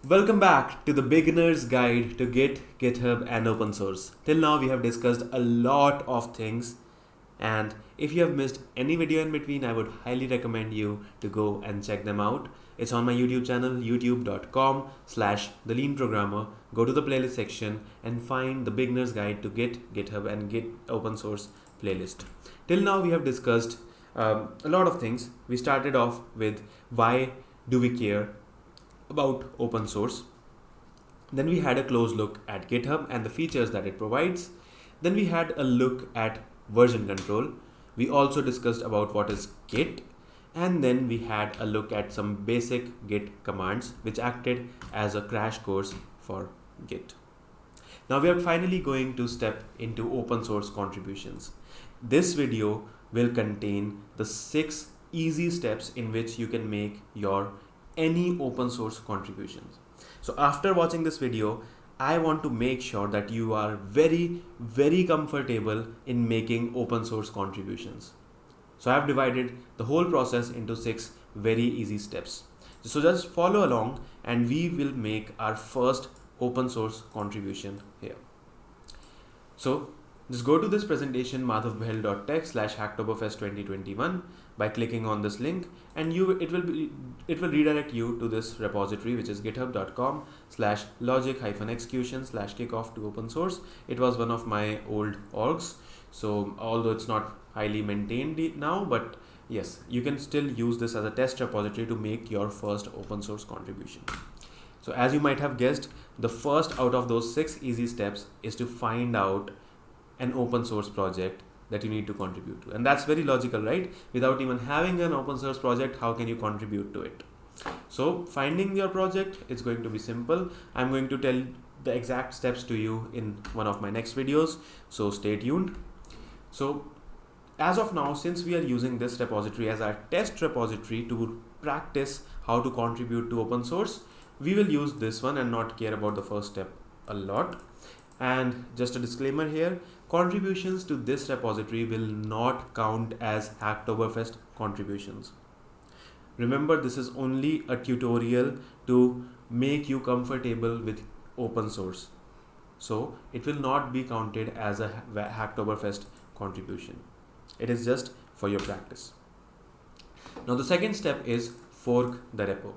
Welcome back to the beginner's guide to Git, GitHub, and open source. Till now, we have discussed a lot of things, and if you have missed any video in between, I would highly recommend you to go and check them out. It's on my YouTube channel, youtube.com/the lean programmer. Go to the playlist section and find the beginner's guide to Git, GitHub, and Git open source playlist. Till now, we have discussed a lot of things. We started off with why do we care about open source. Then we had a close look at GitHub and the features that it provides. Then we had a look at version control. We also discussed about what is Git. And then we had a look at some basic Git commands which acted as a crash course for Git. Now we are finally going to step into open source contributions. This video will contain the 6 easy steps in which you can make your any open source contributions. So after watching this video, I want to make sure that you are very comfortable in making open source contributions. So I have divided the whole process into 6 very easy steps. So just follow along and we will make our first open source contribution here. So just go to this presentation madhavbahel.tech/hacktoberfest2021 by clicking on this link, and it will redirect you to this repository, which is github.com/logic-execution/kickoff to open source. It was one of my old orgs, so although it's not highly maintained now, but yes, you can still use this as a test repository to make your first open source contribution. So as you might have guessed, the first out of those 6 easy steps is to find out an open source project that you need to contribute to. And that's very logical, right? Without even having an open source project, how can you contribute to it? So finding your project, it's going to be simple. I'm going to tell the exact steps to you in one of my next videos, so stay tuned. So as of now, since we are using this repository as our test repository to practice how to contribute to open source, we will use this one and not care about the first step a lot. And just a disclaimer here, contributions to this repository will not count as Hacktoberfest contributions. Remember, this is only a tutorial to make you comfortable with open source. So it will not be counted as a Hacktoberfest contribution. It is just for your practice. Now the second step is fork the repo.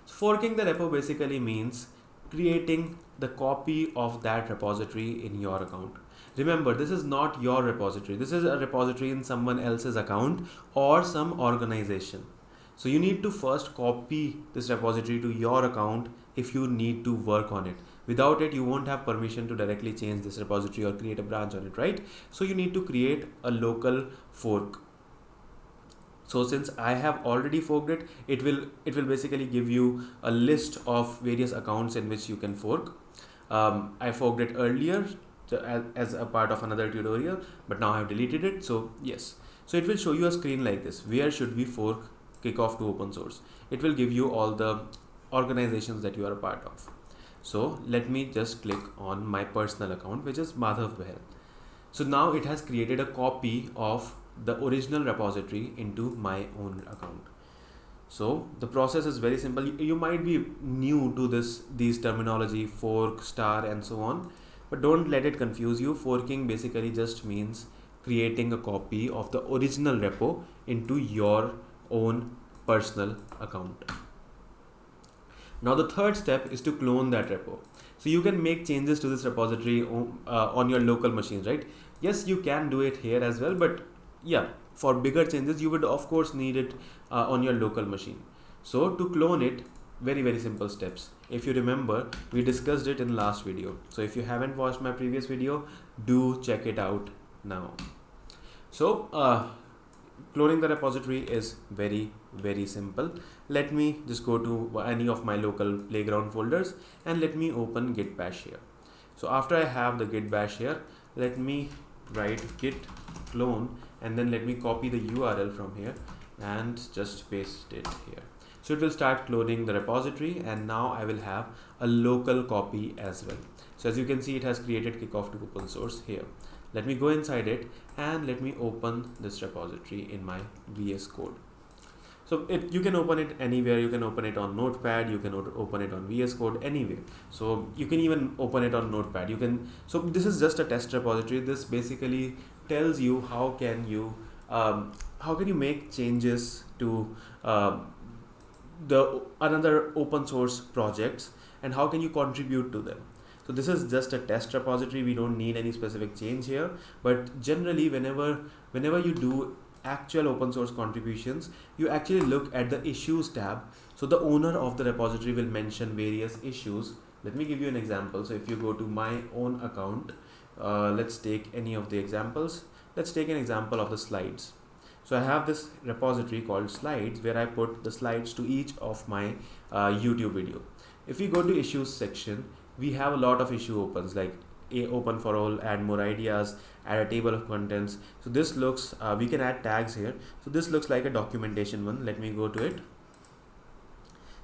Forking the repo basically means creating the copy of that repository in your account. Remember, this is not your repository. This is a repository in someone else's account or some organization. So you need to first copy this repository to your account if you need to work on it. Without it, you won't have permission to directly change this repository or create a branch on it, right? So you need to create a local fork. So since I have already forked it, it will basically give you a list of various accounts in which you can fork. I forked it earlier as a part of another tutorial, but now I have deleted it. So yes, so it will show you a screen like this. Where should we fork kickoff to open source? It will give you all the organizations that you are a part of. So let me just click on my personal account, which is Madhav Bahel. So now it has created a copy of the original repository into my own account. So the process is very simple. You might be new to these terminology, fork, star, and so on, but don't let it confuse you. Forking basically just means creating a copy of the original repo into your own personal account. Now the third step is to clone that repo. So you can make changes to this repository on your local machines, right? Yes, you can do it here as well, but yeah, for bigger changes, you would of course need it on your local machine. So to clone it, very simple steps. If you remember, we discussed it in last video. So if you haven't watched my previous video, do check it out now. So cloning the repository is very simple. Let me just go to any of my local playground folders and let me open git bash here. So after I have the git bash here, let me write git clone and then let me copy the URL from here and just paste it here. So it will start cloning the repository, and now I will have a local copy as well. So as you can see, it has created kickoff to open source here. Let me go inside it and let me open this repository in my VS Code. So you can open it anywhere. You can open it on Notepad. You can open it on VS Code, anywhere. So you can even open it on Notepad. You can. So this is just a test repository. This basically tells you how can you make changes to the another open source projects, and how can you contribute to them. So this is just a test repository. We don't need any specific change here, but generally whenever you do actual open source contributions, you actually look at the issues tab. So the owner of the repository will mention various issues. Let me give you an example. So if you go to my own account, let's take any of the examples. Let's take an example of the slides. So I have this repository called slides, where I put the slides to each of my YouTube video. If we go to issues section, we have a lot of issue opens, like open for all, add more ideas, add a table of contents. So this looks, we can add tags here. So this looks like a documentation one. Let me go to it.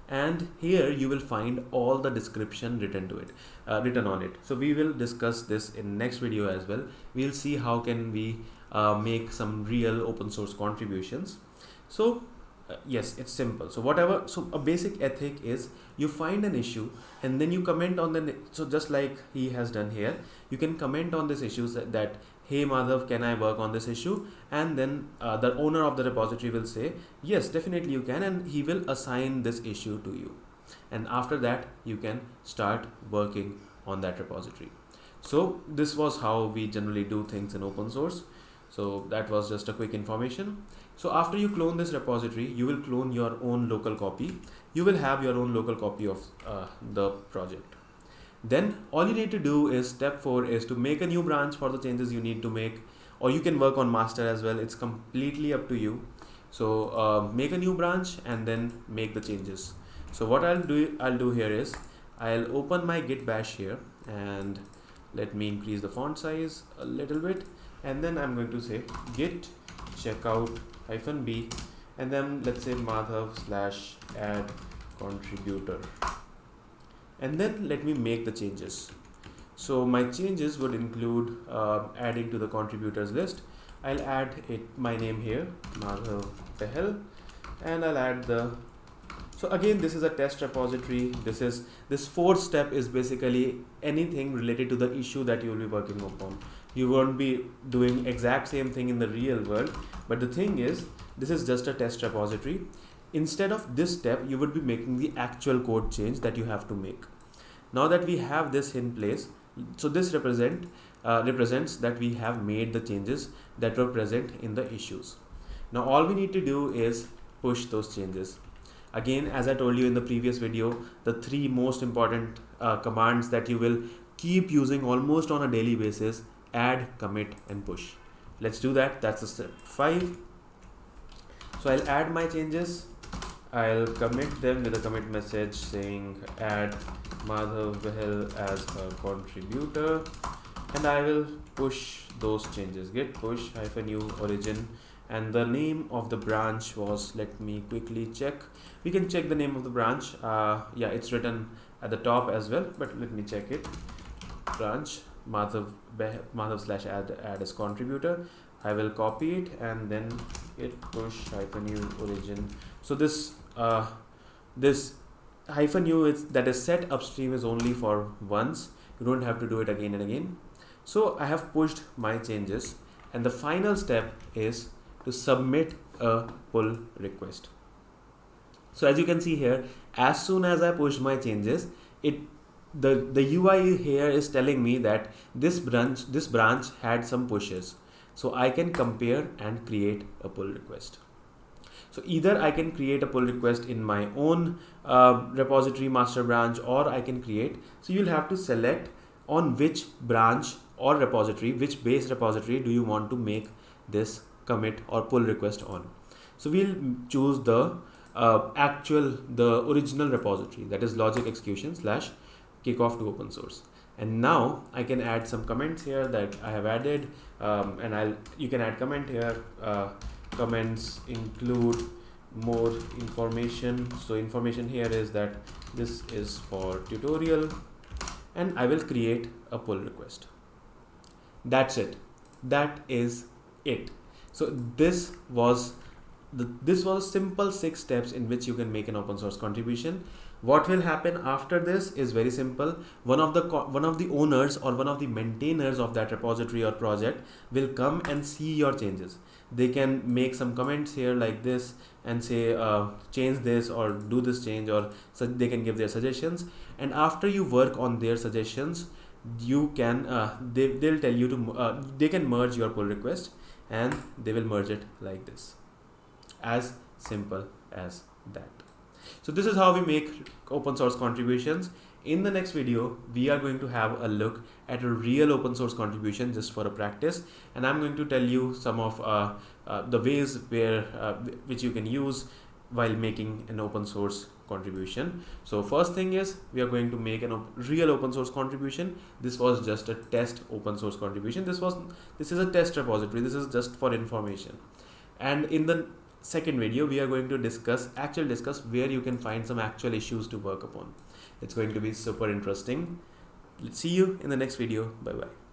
And here you will find all the description written on it. So we will discuss this in next video as well. We'll see how can we make some real open source contributions. So yes, it's simple. So a basic ethic is you find an issue and then you comment on so just like he has done here, you can comment on this issue that hey Madhav, can I work on this issue? And then the owner of the repository will say yes, definitely you can, and he will assign this issue to you. And after that you can start working on that repository. So this was how we generally do things in open source. So that was just a quick information. So after you clone this repository, you will clone your own local copy. You will have your own local copy of the project. Then all you need to do is step 4 is to make a new branch for the changes you need to make, or you can work on master as well. It's completely up to you. So make a new branch and then make the changes. So what I'll do here is I'll open my git bash here, and let me increase the font size a little bit. And then I'm going to say git checkout -b, and then let's say Madhav/add contributor, and then let me make the changes. So my changes would include adding to the contributors list. I'll add my name here, Madhav Behel, and I'll add so again, this is a test repository. This fourth step is basically anything related to the issue that you will be working upon. You won't be doing exact same thing in the real world, but the thing is, this is just a test repository. Instead of this step, you would be making the actual code change that you have to make. Now that we have this in place, so this represents that we have made the changes that were present in the issues. Now all we need to do is push those changes. Again, as I told you in the previous video, the 3 most important commands that you will keep using almost on a daily basis: add, commit, and push. Let's do that. That's the step 5. So I'll add my changes. I'll commit them with a commit message saying add Madhav Behel as a contributor, and I will push those changes. Git push -u origin, and the name of the branch was, let me quickly check. We can check the name of the branch. Yeah, it's written at the top as well, but let me check it. Branch Madhav/add as contributor. I will copy it and then git push -u origin. So this -u that is set upstream is only for once. You don't have to do it again and again. So I have pushed my changes, and the final step is to submit a pull request. So as you can see here, as soon as I push my changes, the UI here is telling me that this branch had some pushes. So I can compare and create a pull request. So either I can create a pull request in my own repository master branch, or I can create. So you'll have to select on which branch or repository, which base repository do you want to make this commit or pull request on. So we'll choose the original repository, that is logic execution / kickoff to open source. And now I can add some comments here that I have added, and you can add comment here. Comments include more information. So information here is that this is for tutorial, and I will create a pull request. That's it. That is it. So this was this was simple 6 steps in which you can make an open source contribution. What will happen after this is very simple. One of the owners or one of the maintainers of that repository or project will come and see your changes. They can make some comments here like this and say change this or do this change, or so they can give their suggestions. And after you work on their suggestions, you can they'll tell you to they can merge your pull request, and they will merge it like this. As simple as that. So this is how we make open source contributions. In the next video, we are going to have a look at a real open source contribution just for a practice, and I'm going to tell you some of the ways which you can use while making an open source contribution. So first thing is, we are going to make a real open source contribution. This was just a test open source contribution. This is a test repository. This is just for information. And in the second video, we are going to discuss where you can find some actual issues to work upon. It's going to be super interesting. Let's see you in the next video. Bye bye.